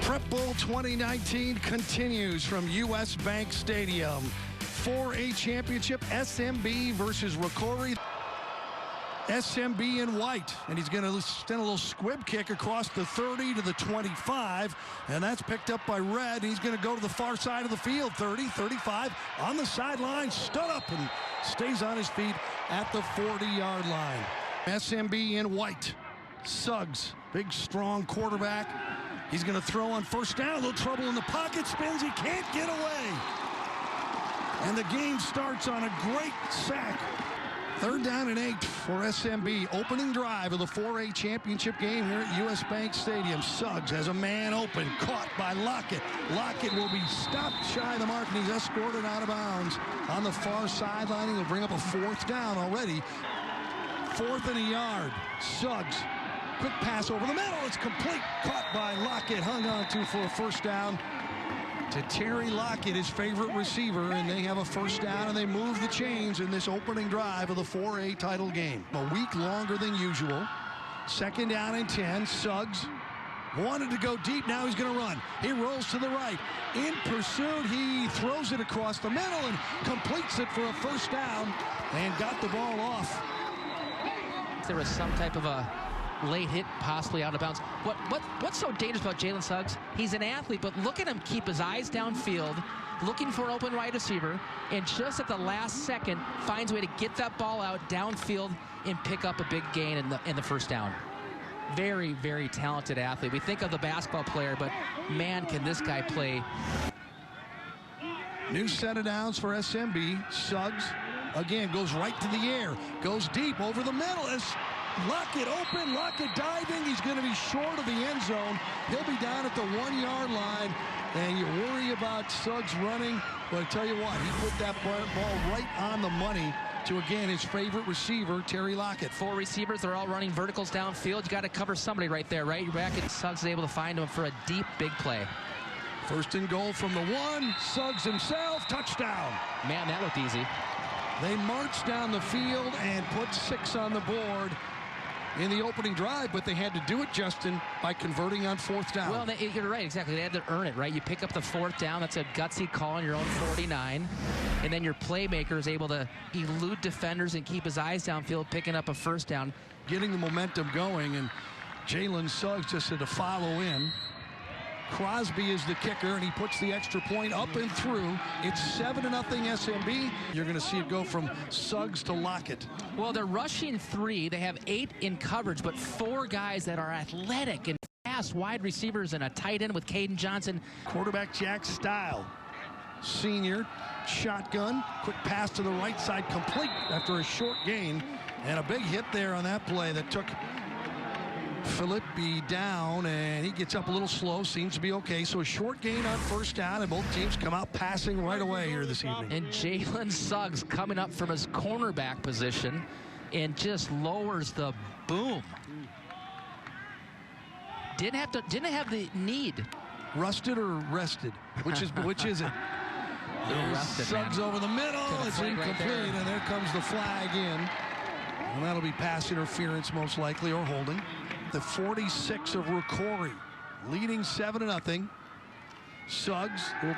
Prep Bowl 2019 continues from U.S. Bank Stadium. 4A championship, SMB versus Rocori. SMB in white, and he's going to send a little squib kick across the 30 to the 25, and that's picked up by Red. He's going to go to the far side of the field, 30, 35, on the sideline, stood up and stays on his feet at the 40-yard line. SMB in white. Suggs, big, strong quarterback. He's going to throw on first down. A little trouble in the pocket. Spins. He can't get away. And the game starts on a great sack. 3rd down and 8 for SMB. Opening drive of the 4A championship game here at U.S. Bank Stadium. Suggs has a man open. Caught by Lockett. Lockett will be stopped shy of the mark, and he's escorted out of bounds on the far sideline. He'll bring up a 4th down already. 4th and a yard. Suggs. Quick pass over the middle. It's complete. Caught by Lockett. Hung on to for a 1st down to Terry Lockett, his favorite receiver, and they have a 1st down, and they move the chains in this opening drive of the 4A title game. A week longer than usual. 2nd down and 10. Suggs wanted to go deep. Now he's going to run. He rolls to the right. In pursuit, he throws it across the middle and completes it for a 1st down and got the ball off. There was some type of a late hit, possibly out of bounds. What's so dangerous about Jalen Suggs? He's an athlete, but look at him keep his eyes downfield, looking for an open wide receiver, and just at the last second finds a way to get that ball out downfield and pick up a big gain in the 1st down. Very, very talented athlete. We think of the basketball player, but man, can this guy play. New set of downs for SMB. Suggs again goes right to the air, goes deep over the middle as Lockett open, Lockett diving. He's going to be short of the end zone. He'll be down at the 1-yard line, and you worry about Suggs running. But I tell you what, he put that ball right on the money to, again, his favorite receiver, Terry Lockett. 4 receivers, they're all running verticals downfield. You got to cover somebody right there, right? You're back, and Suggs is able to find him for a deep, big play. 1st and goal from the 1. Suggs himself, touchdown. Man, that looked easy. They marched down the field and put 6 on the board in the opening drive, but they had to do it, Justin, by converting on 4th down. Well, you're right, exactly. They had to earn it, right? You pick up the 4th down. That's a gutsy call on your own 49. And then your playmaker is able to elude defenders and keep his eyes downfield, picking up a 1st down. Getting the momentum going, and Jalen Suggs just had to follow in. Crosby is the kicker, and he puts the extra point up and through. It's 7-0 SMB. You're going to see it go from Suggs to Lockett. Well, they're rushing 3. They have 8 in coverage, but 4 guys that are athletic and fast wide receivers and a tight end with Caden Johnson. Quarterback Jack Stile, senior, shotgun, quick pass to the right side, complete after a short gain, and a big hit there on that play that took Filippi down, and he gets up a little slow, seems to be okay. So a short gain on 1st down, and both teams come out passing right away here this evening. And Jalen Suggs coming up from his cornerback position and just lowers the boom. Didn't have the need. Rusted or rested? Which is it? Rusted, Suggs man. over the middle. It's incomplete, right and there comes the flag in. And that'll be pass interference most likely, or holding. The 46 of Rocori, leading 7-0. Suggs will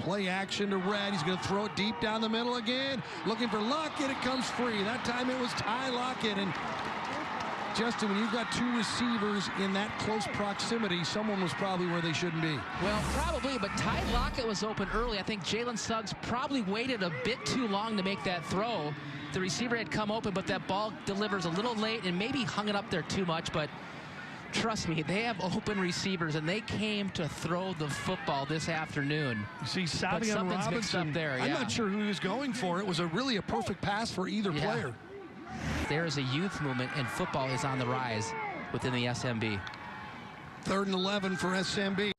play action to Red. He's going to throw it deep down the middle again. Looking for Lockett. It comes free. That time it was Ty Lockett. And Justin, when you've got 2 receivers in that close proximity, someone was probably where they shouldn't be. Well, probably, but Ty Lockett was open early. I think Jalen Suggs probably waited a bit too long to make that throw. The receiver had come open, but that ball delivers a little late and maybe hung it up there too much. But trust me, they have open receivers, and they came to throw the football this afternoon. You see Savion Robinson up there. I'm not sure who he was going for. It was really a perfect pass for either player. There is a youth movement, and football is on the rise within the SMB. 3rd and 11 for SMB.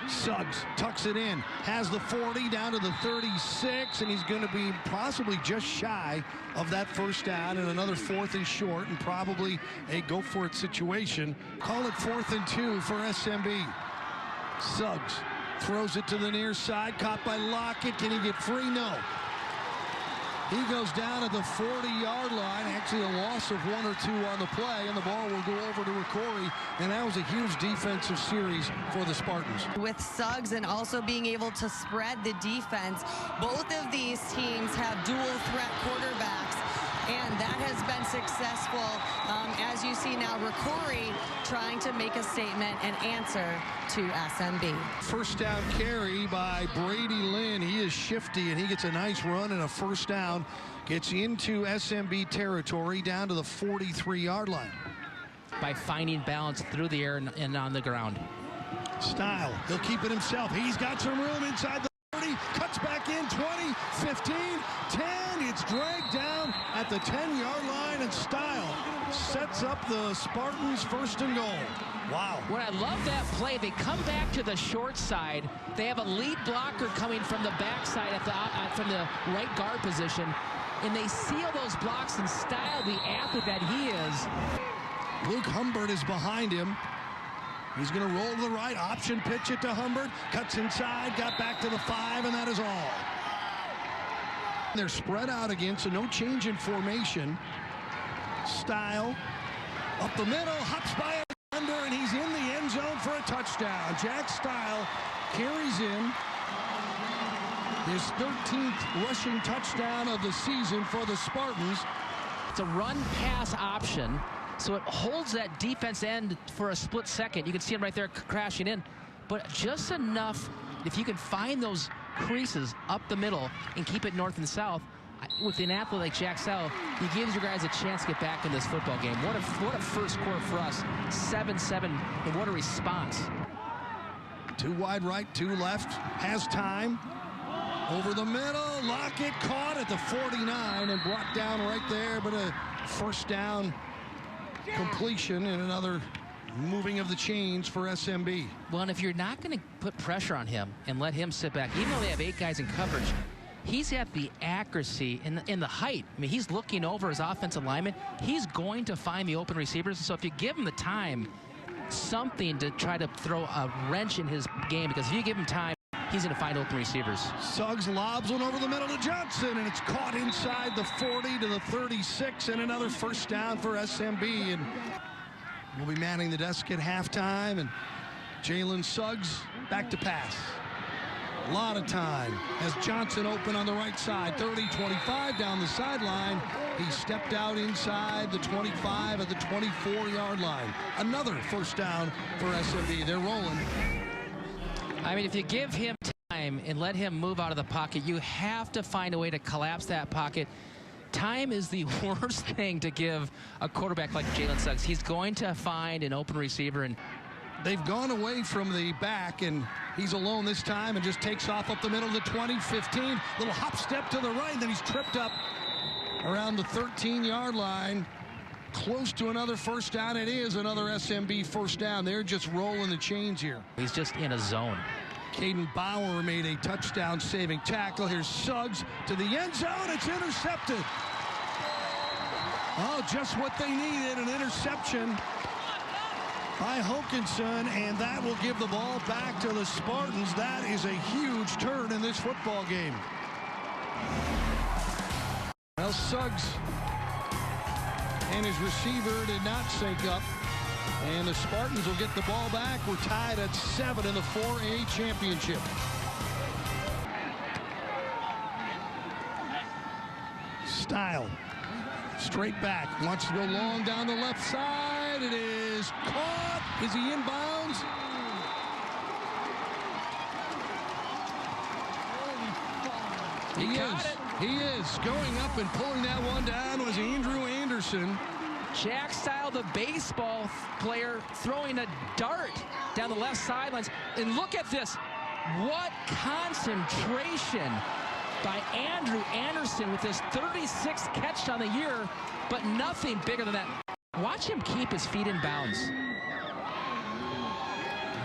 Suggs tucks it in, has the 40 down to the 36, and he's going to be possibly just shy of that 1st down, and another 4th and short, and probably a go-for-it situation. Call it 4th and 2 for SMB. Suggs throws it to the near side, caught by Lockett. Can he get free? No. He goes down at the 40-yard line. Actually, a loss of 1 or 2 on the play, and the ball will go over to Rocori. And that was a huge defensive series for the Spartans. With Suggs and also being able to spread the defense, both of these teams have dual threat quarterbacks, and that has been successful. As you see now, Rocori trying to make a statement and answer to SMB. First down carry by Brady Lynn. He is shifty, and he gets a nice run and a first down. Gets into SMB territory down to the 43-yard line. By finding balance through the air and on the ground. Style, he'll keep it himself. He's got some room inside the 30, cuts back in, 20, 15, 10. It's dragged down at the 10-yard line, and Style sets up the Spartans first and goal. Wow. When I love that play, they come back to the short side. They have a lead blocker coming from the backside from the right guard position, and they seal those blocks, and Style, the athlete that he is. Luke Humbert is behind him. He's going to roll to the right, option pitch it to Humbert, cuts inside, got back to the 5, and that is all. They're spread out again, so no change in formation. Style up the middle, hops by a defender, and he's in the end zone for a touchdown. Jack Style carries in his 13th rushing touchdown of the season for the Spartans. It's a run-pass option, so it holds that defense end for a split second. You can see him right there crashing in, but just enough, if you can find those creases up the middle and keep it north and south, with an athlete like Jack Style, he gives your guys a chance to get back in this football game. What a first quarter for us. 7-7, and what a response. 2 wide right, 2 left, has time. Over the middle, Lockett caught at the 49 and brought down right there, but a first down completion and another moving of the chains for SMB. Well, and if you're not going to put pressure on him and let him sit back, even though they have 8 guys in coverage, he's got the accuracy and the height. I mean, he's looking over his offensive lineman. He's going to find the open receivers. So if you give him the time, something to try to throw a wrench in his game, because if you give him time, he's going to find open receivers. Suggs lobs one over the middle to Johnson, and it's caught inside the 40 to the 36, and another first down for SMB. And we'll be manning the desk at halftime, and Jalen Suggs back to pass. A lot of time as Johnson open on the right side, 30-25 down the sideline. He stepped out inside the 25 at the 24-yard line. Another first down for SMB. They're rolling. I mean, if you give him time and let him move out of the pocket, you have to find a way to collapse that pocket. Time is the worst thing to give a quarterback like Jalen Suggs. He's going to find an open receiver, and they've gone away from the back, and he's alone this time and just takes off up the middle to 20, 15. Little hop step to the right, and then he's tripped up around the 13-yard line. Close to another first down. It is another SMB first down. They're just rolling the chains here. He's just in a zone. Caden Bauer made a touchdown-saving tackle. Here's Suggs to the end zone. It's intercepted. Oh, just what they needed, an interception by Hokanson, and that will give the ball back to the Spartans. That is a huge turn in this football game. Well, Suggs and his receiver did not sync up, and the Spartans will get the ball back. We're tied at 7 in the 4A championship. Style, straight back, wants to go long down the left side. It is caught. Is he in bounds? He is. He is. Going up and pulling that one down was Andrew Anderson. Jack Style, the baseball player, throwing a dart down the left sidelines. And look at this. What concentration by Andrew Anderson with his 36th catch on the year, but nothing bigger than that. Watch him keep his feet in bounds.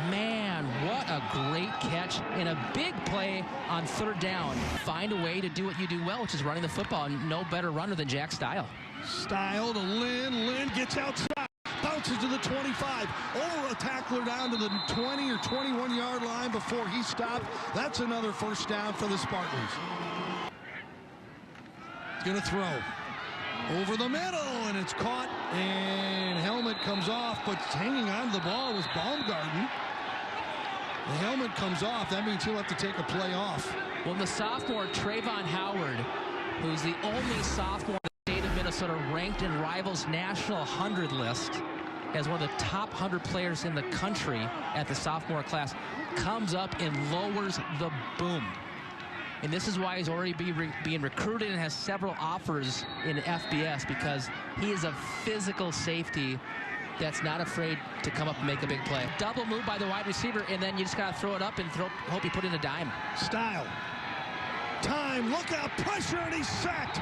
Man, what a great catch and a big play on third down. Find a way to do what you do well, which is running the football, and no better runner than Jack Style. Style to Lynn. Lynn gets outside, bounces to the 25, over a tackler down to the 20 or 21-yard line before he stopped. That's another first down for the Spartans. Going to throw. Over the middle, and it's caught, and helmet comes off, but hanging on to the ball was Baumgarten. The helmet comes off. That means he'll have to take a play off. Well, the sophomore Trayvon Howard, who's the only sophomore in the state of Minnesota ranked in Rivals National 100 list as one of the top 100 players in the country at the sophomore class, comes up and lowers the boom. And this is why he's already being recruited and has several offers in FBS, because he is a physical safety that's not afraid to come up and make a big play. Double move by the wide receiver, and then you just got to throw it up and hope you put in a dime. Style. Time. Look out. Pressure, and he's sacked.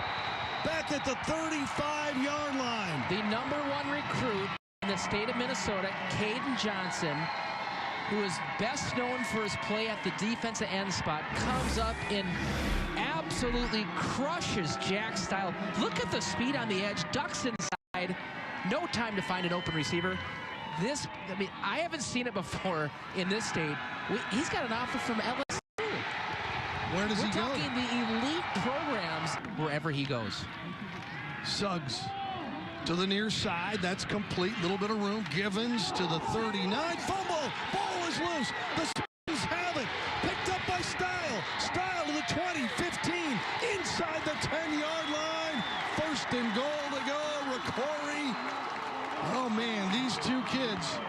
Back at the 35-yard line. The #1 recruit in the state of Minnesota, Caden Johnson, who is best known for his play at the defensive end spot, comes up and absolutely crushes Jack Style. Look at the speed on the edge, ducks inside, no time to find an open receiver. This, I mean, I haven't seen it before in this state. He's got an offer from LSU. Where does he go? We're talking the elite programs wherever he goes. Suggs to the near side. That's complete. Little bit of room. Givens to the 39. Fumble. Ball is loose. The Spartans have it. Picked up by Style. Style to the 20, 15. Inside the 10-yard line. First and goal to go. Rocori. Oh, man, these two kids.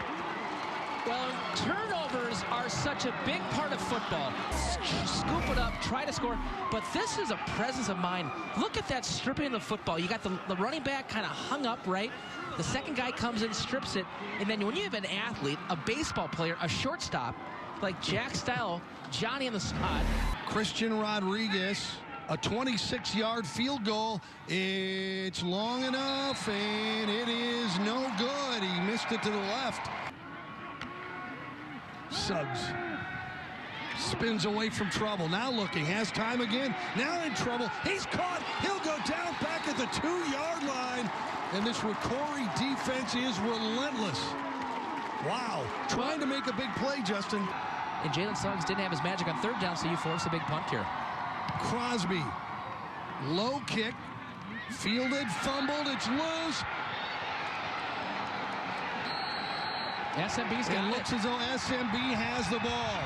Well, turnovers are such a big part of football. Scoop it up, try to score, but this is a presence of mind. Look at that stripping of the football. You got the running back kind of hung up, right? The second guy comes in, strips it, and then when you have an athlete, a baseball player, a shortstop, like Jack Style, Johnny on the spot. Christian Rodriguez, a 26-yard field goal. It's long enough, and it is no good. He missed it to the left. Suggs spins away from trouble. Now looking, has time again. Now in trouble. He's caught. He'll go down back at the 2-yard line. And this Rocori defense is relentless. Wow. Trying to make a big play, Justin. And Jalen Suggs didn't have his magic on third down, so you force a big punt here. Crosby. Low kick. Fielded, fumbled. It's loose. SMB's got it. It looks as though SMB has the ball.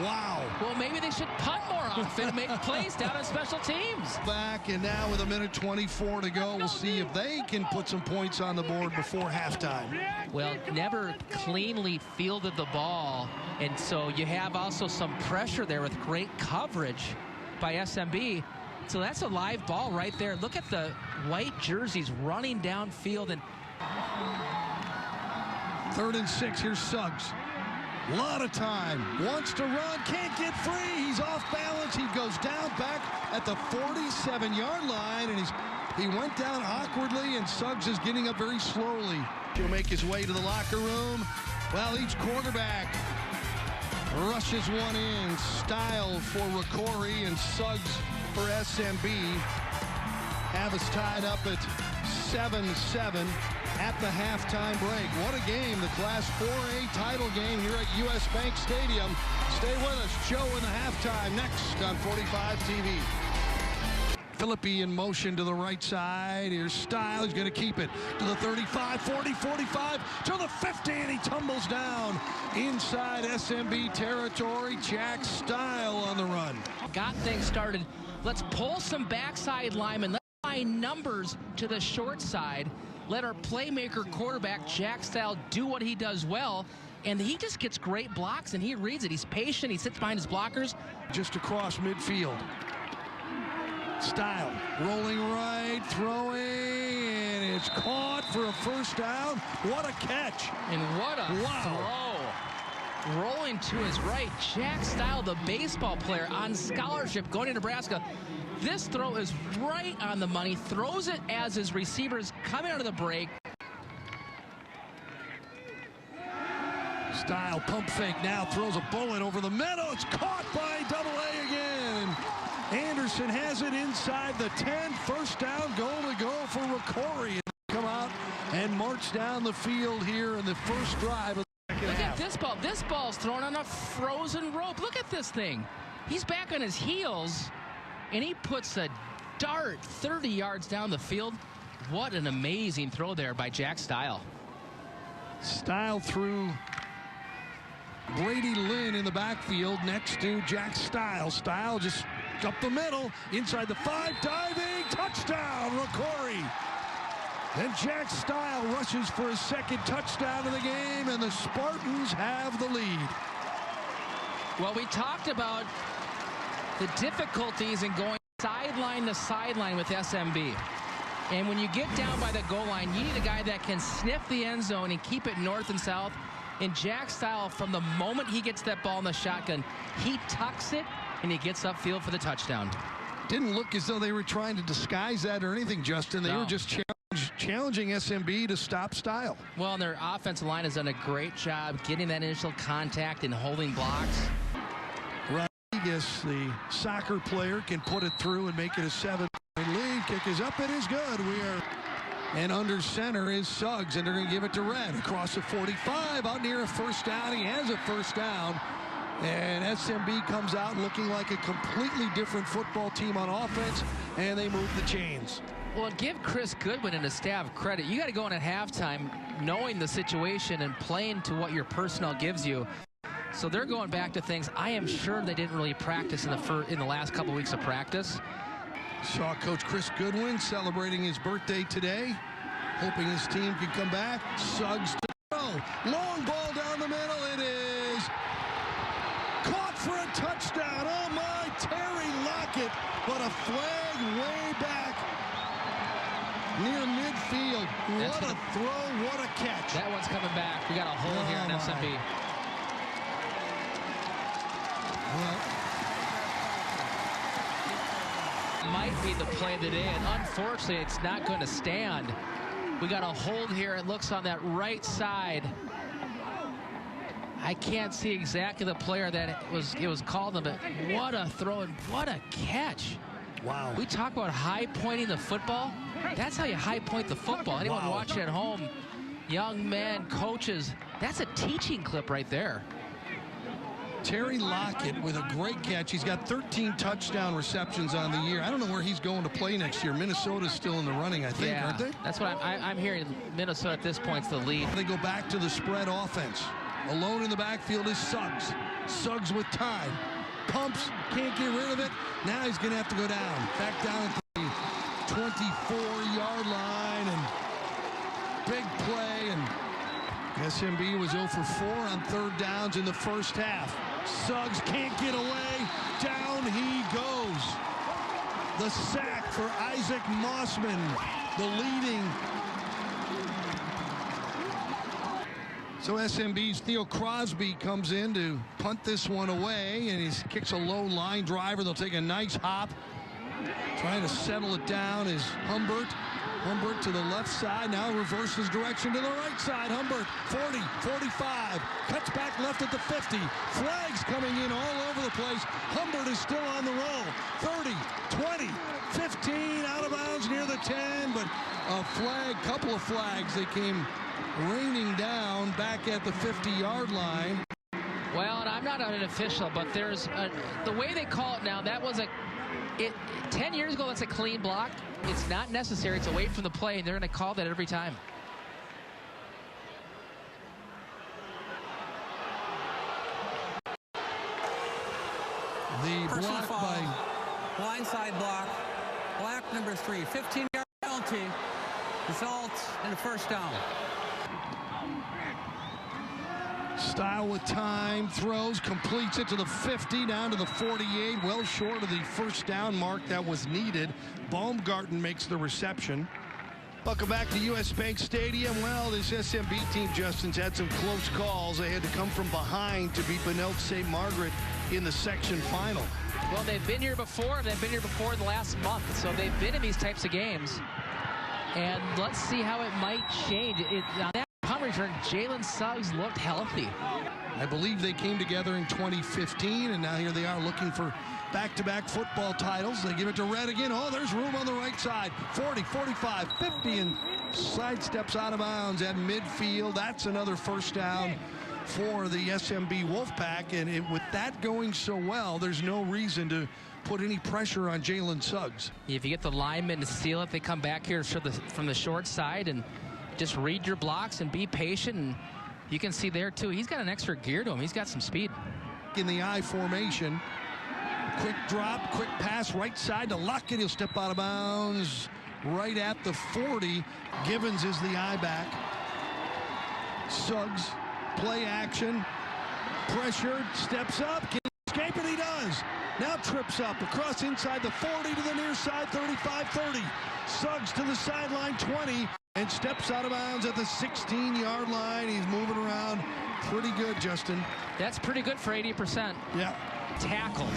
Wow. Well, maybe they should punt more often and make plays down on special teams. Back, and now with 1:24 to go, we'll see if they can put some points on the board before halftime. Well, never cleanly fielded the ball, and so you have also some pressure there with great coverage by SMB. So that's a live ball right there. Look at the white jerseys running downfield. And 3rd and 6. Here's Suggs. A lot of time. Wants to run. Can't get free. He's off balance. He goes down back at the 47-yard line. And he went down awkwardly. And Suggs is getting up very slowly. He'll make his way to the locker room. Well, each quarterback rushes one in. Style for Rocori and Suggs for SMB. Have us tied up at 7-7. At the halftime break. What a game. The Class 4A title game here at US Bank Stadium. Stay with us. Joe in the halftime next on 45 TV. Philippi in motion to the right side. Here's Style. He's going to keep it to the 35, 40, 45, to the 50, and he tumbles down inside SMB territory. Jack Style on the run. Got things started. Let's pull some backside linemen. Let's find numbers to the short side. Let our playmaker quarterback, Jack Style, do what he does well. And he just gets great blocks, and he reads it. He's patient. He sits behind his blockers. Just across midfield. Style rolling right, throwing, and it's caught for a first down. What a catch. And what a throw. Rolling to his right. Jack Style, the baseball player on scholarship going to Nebraska. This throw is right on the money. Throws it as his receivers coming out of the break. Style pump fake now, throws a bullet over the middle. It's caught by AA again. Anderson has it inside the 10. First down, goal to go for Rocori. Come out and march down the field here in the first drive of the second half. Look at this ball. This ball's thrown on a frozen rope. Look at this thing. He's back on his heels. And he puts a start 30 yards down the field. What an amazing throw there by Jack Stile. Stile threw Brady Lynn in the backfield next to Jack Stile. Stile just up the middle, inside the 5, diving, touchdown, Rocori. And Jack Stile rushes for his second touchdown of the game, and the Spartans have the lead. Well, we talked about the difficulties in going sideline to sideline with SMB. And when you get down by the goal line, you need a guy that can sniff the end zone and keep it north and south. And Jack Stile, from the moment he gets that ball in the shotgun, he tucks it and he gets upfield for the touchdown. Didn't look as though they were trying to disguise that or anything, Justin. They were just challenging SMB to stop Stile. Well, and their offensive line has done a great job getting that initial contact and holding blocks. Rodriguez, the soccer player, can put it through and make it a 7-point lead. Kick is up. It is good. And under center is Suggs, and they're going to give it to Red across the 45 out near a first down. He has a first down. And SMB comes out looking like a completely different football team on offense, and they move the chains. Well, give Chris Goodwin and his staff credit. You got to go in at halftime knowing the situation and playing to what your personnel gives you. So they're going back to things I am sure they didn't really practice in the last couple weeks of practice. Saw Coach Chris Goodwin celebrating his birthday today, hoping his team could come back. Suggs to throw. Long ball down the middle. It is caught for a touchdown. Oh, my. Terry Lockett. But a flag way back near midfield. What a throw. What a catch. That one's coming back. We got a hole here in SMB. Might be the play of the day, and unfortunately it's not going to stand. We got a hold here. It looks on that right side. I can't see exactly the player that it was called, but what a throw and what a catch. Wow. We talk about high pointing the football. That's how you high point the football. Anyone watching at home, young men, coaches, that's a teaching clip right there. Terry Lockett with a great catch. He's got 13 touchdown receptions on the year. I don't know where he's going to play next year. Minnesota's still in the running, I think, aren't they? That's what I'm hearing. Minnesota at this point's the lead. They go back to the spread offense. Alone in the backfield is Suggs. Suggs with time. Pumps, can't get rid of it. Now he's going to have to go down. Back down at the 24-yard line. And big play. And SMB was 0 for 4 on third downs in the first half. Suggs can't get away. Down he goes. The sack for Isaac Mossman, the leading. So SMB's Theo Crosby comes in to punt this one away, and he kicks a low line driver. They'll take a nice hop. Trying to settle it down is Humbert. Humbert to the left side, now reverses direction to the right side. Humbert, 40, 45, cuts back left at the 50. Flags coming in all over the place. Humbert is still on the roll. 30, 20, 15, out of bounds near the 10, but a flag, couple of flags, they came raining down back at the 50-yard line. Well, and I'm not an official, but there's the way they call it now, that was 10 years ago, that's a clean block. It's not necessary. It's away from the play, and they're going to call that every time. The block by blindside block. Black number 3. 15-yard penalty. Results in a first down. Stile with time, throws, completes it to the 50, down to the 48, well short of the first down mark that was needed. Baumgarten makes the reception. Welcome back to U.S. Bank Stadium. Well, this SMB team, Justin's had some close calls. They had to come from behind to beat Benilde St. Margaret in the section final. Well, they've been here before. They've been here before in the last month, so they've been in these types of games. And let's see how it might change. On that punt return, Jalen Suggs looked healthy. I believe they came together in 2015, and now here they are looking for back-to-back football titles. They give it to Red again. Oh, there's room on the right side. 40, 45, 50, and sidesteps out of bounds at midfield. That's another first down for the SMB Wolfpack, and with that going so well, there's no reason to put any pressure on Jalen Suggs. If you get the linemen to steal it, they come back here from the short side and just read your blocks and be patient. And you can see there, too, he's got an extra gear to him. He's got some speed. In the I formation. Quick drop, quick pass, right side to Lockett. He'll step out of bounds right at the 40. Givens is the I back. Suggs, play action. Pressured, steps up, can he escape? And he does. Now trips up across inside the 40 to the near side, 35-30. Suggs to the sideline, 20, and steps out of bounds at the 16-yard line. He's moving around pretty good, Justin. That's pretty good for 80%. Yeah. Tackle.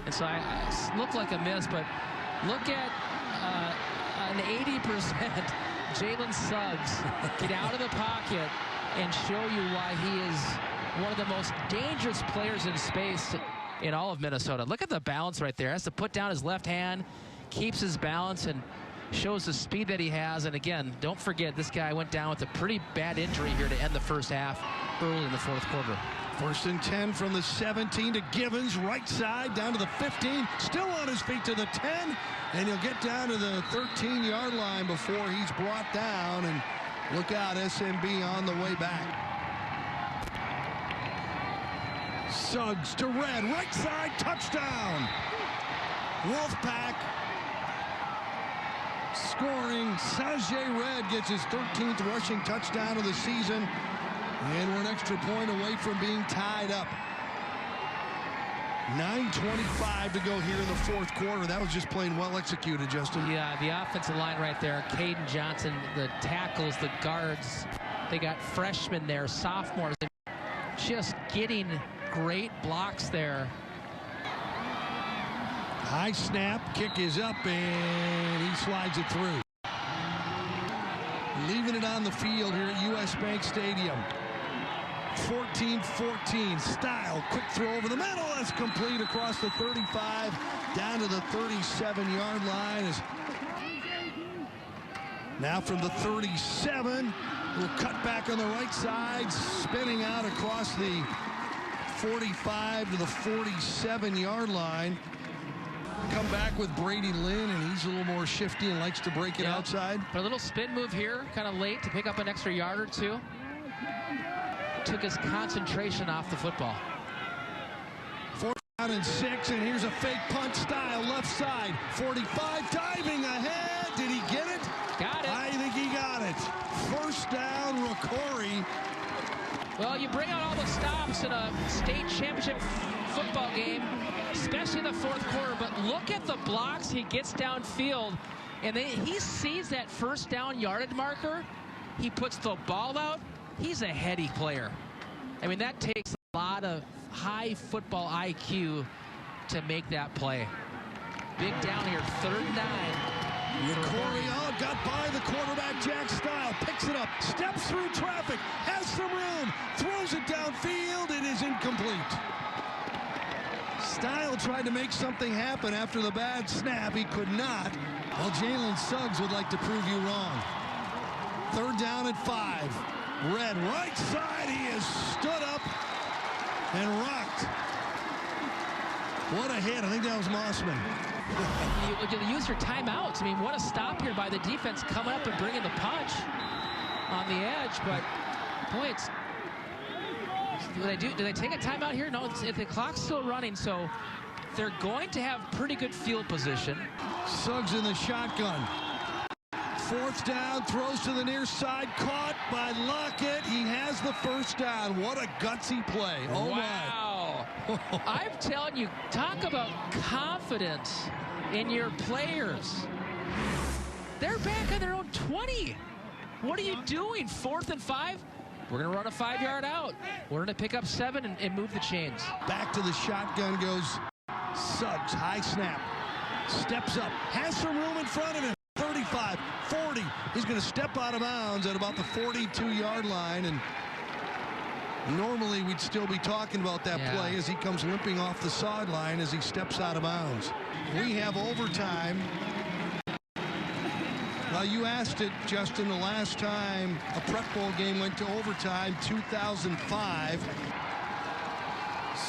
And so I look like a miss, but look at an 80% Jalen Suggs get out of the pocket and show you why he is one of the most dangerous players in space in all of Minnesota. Look at the balance right there. Has to put down his left hand, keeps his balance, and shows the speed that he has. And again, don't forget, this guy went down with a pretty bad injury here to end the first half early in the fourth quarter. 1st and 10 from the 17 to Givens, right side down to the 15, still on his feet to the 10, and he'll get down to the 13-yard line before he's brought down. And look out, SMB on the way back. Suggs to Red, right side, touchdown. Wolfpack scoring. Sajay Red gets his 13th rushing touchdown of the season. And we're an extra point away from being tied up. 9:25 to go here in the fourth quarter. That was just plain well executed, Justin. Yeah, the offensive line right there. Caden Johnson, the tackles, the guards. They got freshmen there, sophomores. Just getting great blocks there. High snap, kick is up, and he slides it through. Leaving it on the field here at US Bank Stadium. 14-14. Style, quick throw over the middle. That's complete across the 35, down to the 37-yard line. Now from the 37, we'll cut back on the right side, spinning out across the 45 to the 47-yard line. Come back with Brady Lynn, and he's a little more shifty and likes to break it outside. But a little spin move here, kind of late to pick up an extra yard or two. Took his concentration off the football. 4th down and 6, and here's a fake punt style left side. 45 diving ahead. Did he get it? Got it. I think he got it. 1st down, Rocori. Well, you bring out all the stops in a state championship football game, especially in the fourth quarter, but look at the blocks he gets downfield, and he sees that 1st down yardage marker. He puts the ball out. He's a heady player. I mean, that takes a lot of high football IQ to make that play. Big down here, 3rd and 9. Rocori got by the quarterback, Jack Style, picks it up, steps through traffic, has some room, throws it downfield. It is incomplete. Style tried to make something happen after the bad snap. He could not. Well, Jalen Suggs would like to prove you wrong. 3rd down and 5. Red right side. He has stood up and rocked. What a hit. I think that was Mossman. You use your timeouts. I mean, what a stop here by the defense coming up and bringing the punch on the edge. But, boy, it's... Do they take a timeout here? No, the clock's still running, so they're going to have pretty good field position. Suggs in the shotgun. 4th down, throws to the near side, caught by Lockett. He has the 1st down. What a gutsy play. Oh, wow. I'm telling you, talk about confidence in your players. They're back on their own 20. What are you doing? 4th and 5? We're going to run a 5-yard out. We're going to pick up 7 and move the chains. Back to the shotgun goes Suggs. High snap. Steps up. Has some room in front of him. 35, 40. He's going to step out of bounds at about the 42-yard line. And normally we'd still be talking about that play as he comes limping off the sideline as he steps out of bounds. We have overtime. Well, you asked it, Justin, the last time a prep bowl game went to overtime, 2005.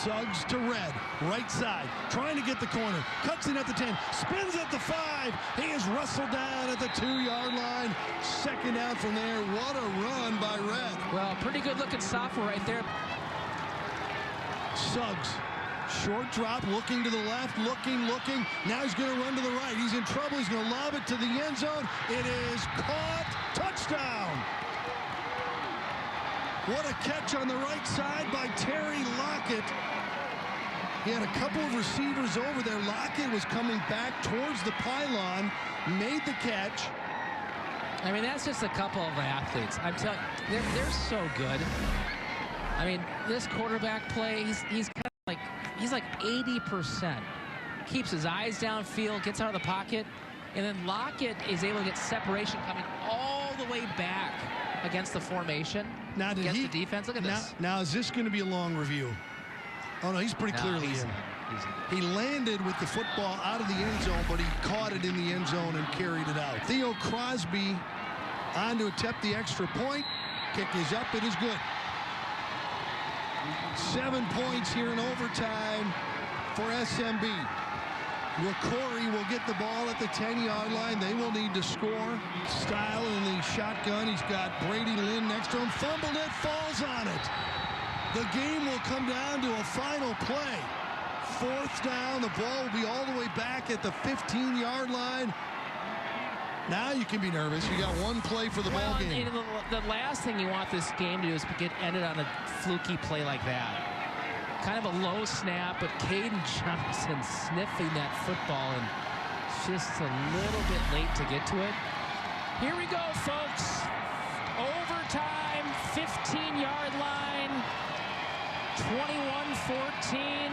Suggs to Red, right side, trying to get the corner, cuts in at the 10, spins at the 5. He is wrestled down at the 2-yard line. Second down from there. What a run by Red. Well, pretty good looking sophomore right there. Suggs, short drop, looking to the left, looking. Now he's going to run to the right. He's in trouble. He's going to lob it to the end zone. It is caught. Touchdown. What a catch on the right side by Terry Lockett. He had a couple of receivers over there. Lockett was coming back towards the pylon, made the catch. I mean, that's just a couple of athletes. I'm telling you, they're so good. I mean, this quarterback play, he's kind of like, he's like 80%. Keeps his eyes downfield, gets out of the pocket, and then Lockett is able to get separation coming all the way back against the formation, now, against the defense. Look at this. Now, is this going to be a long review? Oh, no, he's pretty clearly in. He landed with the football out of the end zone, but he caught it in the end zone and carried it out. Theo Crosby on to attempt the extra point. Kick is up. It is good. 7 points here in overtime for SMB. Rocori will get the ball at the 10-yard line. They will need to score. Style in the shotgun. He's got Brady Lynn next to him. Fumbled it, falls on it. The game will come down to a final play. 4th down. The ball will be all the way back at the 15-yard line. Now you can be nervous. You got one play for the ball game. The last thing you want this game to do is get ended on a fluky play like that. Kind of a low snap, but Caden Johnson sniffing that football and just a little bit late to get to it. Here we go, folks. Overtime, 15-yard line, 21-14.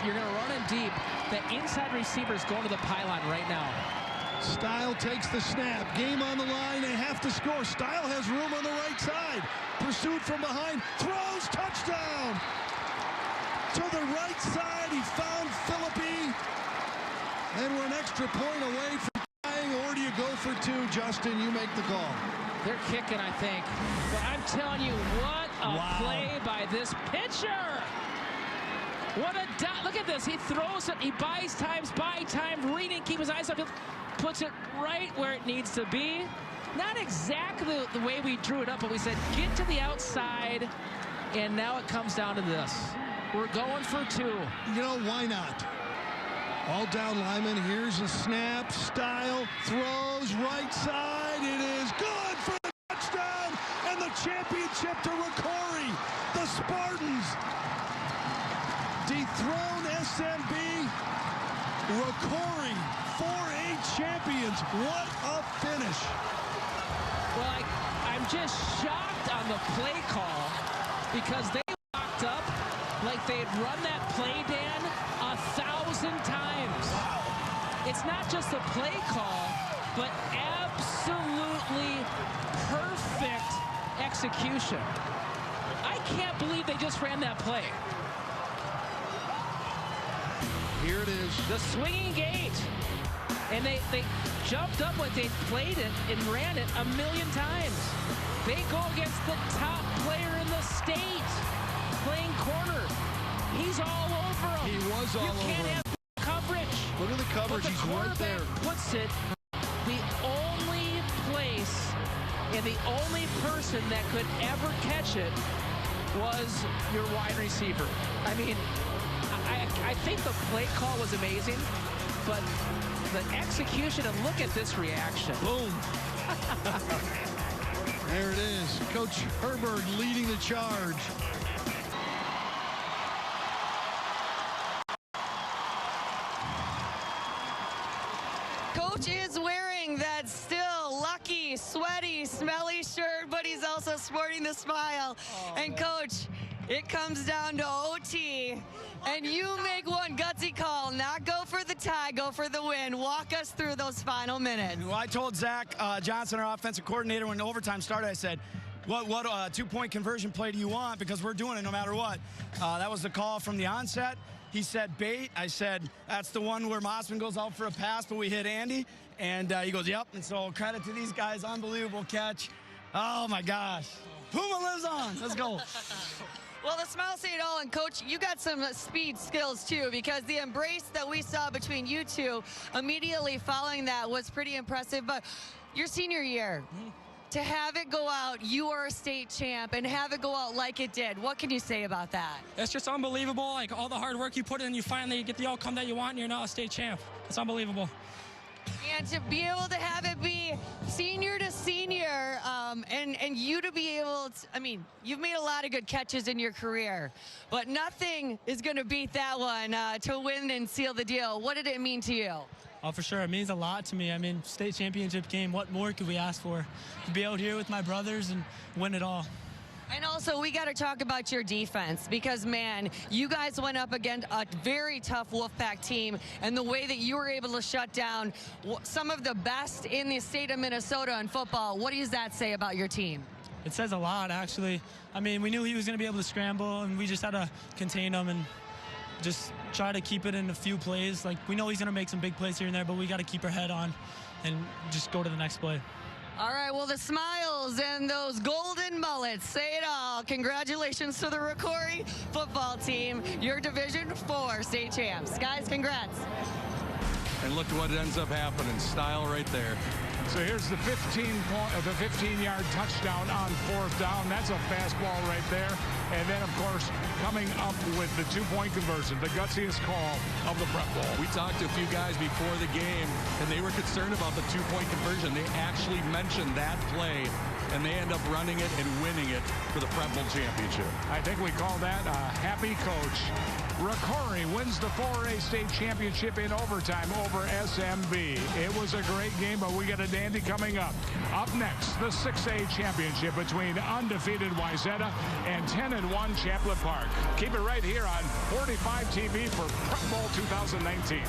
You're going to run in deep. The inside receiver is going to the pylon right now. Style takes the snap. Game on the line. They have to score. Style has room on the right side. Pursued from behind. Throws. Touchdown. To the right side. He found Philippi. And we're an extra point away from tying. Or do you go for 2? Justin, you make the call. They're kicking, I think. But I'm telling you, what a play by this pitcher. What a dot. Look at this. He throws it. He buys time, reading, keep his eyes up. Puts it right where it needs to be. Not exactly the way we drew it up, but we said get to the outside, and now it comes down to this. We're going for 2. You know, why not? All down lineman. Here's a snap. Style throws right side. It is good for the touchdown and the championship to Rocori. The Spartans dethrone SMB. Rocori, 4A champions. What a finish. Well, I'm just shocked on the play call because they locked up like they'd run that play, Dan, 1,000 times. It's not just a play call, but absolutely perfect execution. I can't believe they just ran that play. Here it is. The swinging gate. And they jumped up like they played it and ran it 1,000,000 times. They go against the top player in the state playing corner. He's all over him. He was all over him. You can't have coverage. Look at the coverage. He's right there. Puts it the only place and the only person that could ever catch it was your wide receiver. I mean, I think the play call was amazing, but the execution, and look at this reaction. Boom. There it is. Coach Herberg leading the charge. Coach is wearing that still lucky, sweaty, smelly shirt, but he's also sporting the smile. And Coach, it comes down to OT. And you make one gutsy call, not go for the tie, go for the win. Walk us through those final minutes. Well, I told Zach Johnson, our offensive coordinator, when the overtime started, I said, what 2-point conversion play do you want? Because we're doing it no matter what. That was the call from the onset. He said bait. I said, that's the one where Mossman goes out for a pass, but we hit Andy. And he goes, yep. And so credit to these guys. Unbelievable catch. Oh, my gosh. Puma lives on. Let's go. Well, the smiles say it all, and Coach, you got some speed skills too, because the embrace that we saw between you two immediately following that was pretty impressive. But your senior year, to have it go out, you are a state champ, and have it go out like it did. What can you say about that? It's just unbelievable. Like, all the hard work you put in, you finally get the outcome that you want, and you're now a state champ. It's unbelievable. And to be able to have it be senior to senior, and you to be able to, I mean, you've made a lot of good catches in your career, but nothing is going to beat that one to win and seal the deal. What did it mean to you? Oh, for sure. It means a lot to me. I mean, state championship game, what more could we ask for? To be out here with my brothers and win it all. And also, we got to talk about your defense, because, man, you guys went up against a very tough Wolfpack team, and the way that you were able to shut down some of the best in the state of Minnesota in football, what does that say about your team? It says a lot, actually. I mean, we knew he was going to be able to scramble, and we just had to contain him and just try to keep it in a few plays. Like, we know he's going to make some big plays here and there, but we got to keep our head on and just go to the next play. All right, well, the smiles and those golden mullets say it all. Congratulations to the Rocori football team, your Division 4 state champs. Guys, congrats. And look what ends up happening. Style right there. So here's the 15-yard touchdown on 4th down. That's a fastball right there. And then, of course, coming up with the 2-point conversion, the gutsiest call of the Prep Bowl. We talked to a few guys before the game, and they were concerned about the 2-point conversion. They actually mentioned that play, and they end up running it and winning it for the Prep Bowl championship. I think we call that a happy coach. Rocori wins the 4A state championship in overtime over SMB. It was a great game, but we got a dandy coming up. Up next, the 6A championship between undefeated Wayzata and 10-1 Champlin Park. Keep it right here on 45 TV for Prep Bowl 2019.